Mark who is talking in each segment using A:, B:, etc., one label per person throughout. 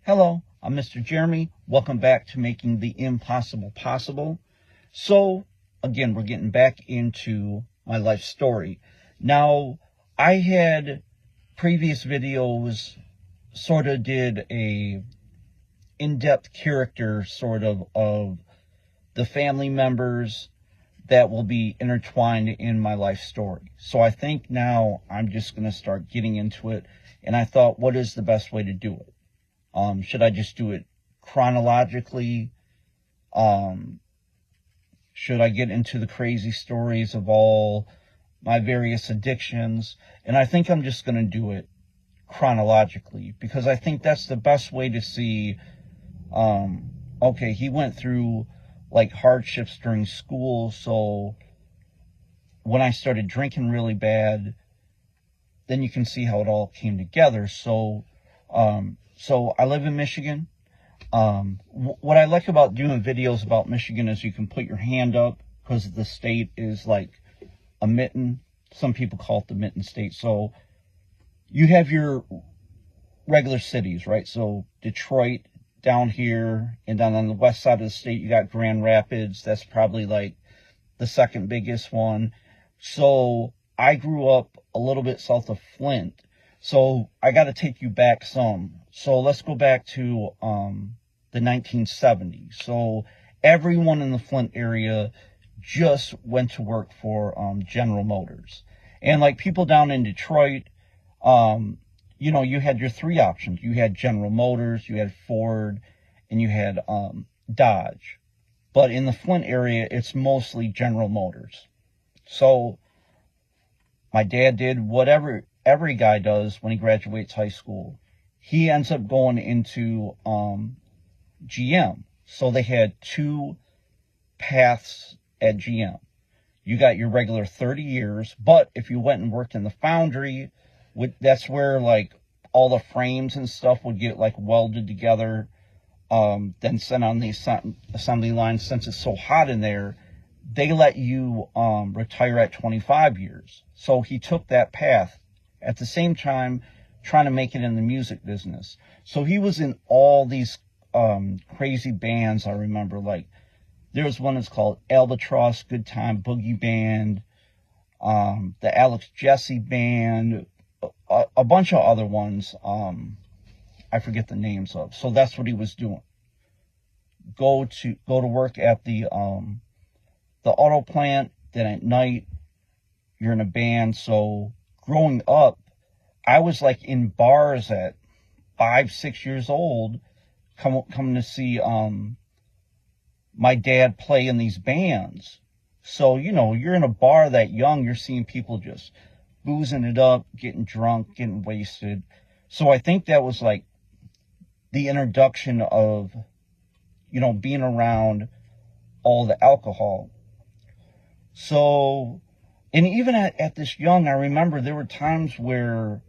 A: Hello, I'm Mr. Jeremy. Welcome back to Making the Impossible Possible. So, again, we're getting back into my life story. Now, I had previous videos sort of did a in-depth character sort of the family members that will be intertwined in my life story. So I think now I'm just going to start getting into it. And I thought, what is the best way to do it? Should I just do it chronologically? Should I get into the crazy stories of all my various addictions? And I think I'm just going to do it chronologically, because I think that's the best way to see, okay, he went through like hardships during school. So when I started drinking really bad, then you can see how it all came together. So I live in Michigan. What I like about doing videos about Michigan is you can put your hand up, because the state is like a mitten. Some people call it the mitten state. So you have your regular cities, right? So Detroit down here, and down on the west side of the state, you got Grand Rapids. That's probably like the second biggest one. So I grew up a little bit south of Flint. So I got to take you back some. So let's go back to the 1970s. So everyone in the Flint area just went to work for General Motors. And like people down in Detroit, you know, you had your three options. You had General Motors, you had Ford, and you had Dodge. But in the Flint area, it's mostly General Motors. So my dad did whatever every guy does when he graduates high school. He ends up going into GM. So they had two paths at GM. You got your regular 30 years, but if you went and worked in the foundry, that's where like all the frames and stuff would get like welded together, then sent on the assembly line. Since it's so hot in there, they let you retire at 25 years. So he took that path, at the same time trying to make it in the music business. So he was in all these crazy bands. I remember, like, there was one that's called Albatross, Good Time Boogie Band, the Alex Jesse Band, a bunch of other ones I forget the names of. So that's what he was doing. Go to work at the auto plant. Then at night you're in a band. So growing up, I was like in bars at 5-6 years old, coming to see my dad play in these bands. So, you know, you're in a bar that young, you're seeing people just boozing it up, getting drunk, getting wasted. So I think that was like the introduction of, you know, being around all the alcohol. So, and even at this young, I remember there were times where,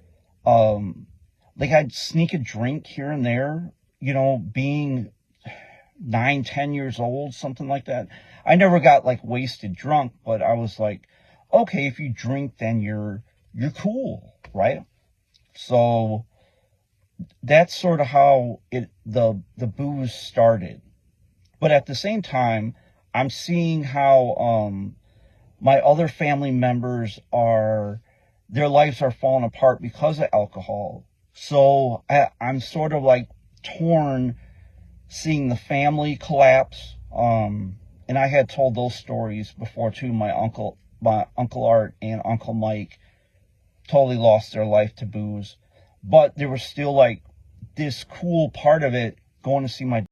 A: like I'd sneak a drink here and there, you know, being 9-10 years old, something like that. I never got like wasted drunk, but I was like, okay, if you drink, then you're cool, right? So that's sort of how the booze started. But at the same time, I'm seeing how my other family members their lives are falling apart because of alcohol. So I'm sort of like torn, seeing the family collapse. And I had told those stories before too. My Uncle Art and Uncle Mike totally lost their life to booze. But there was still like this cool part of it, going to see my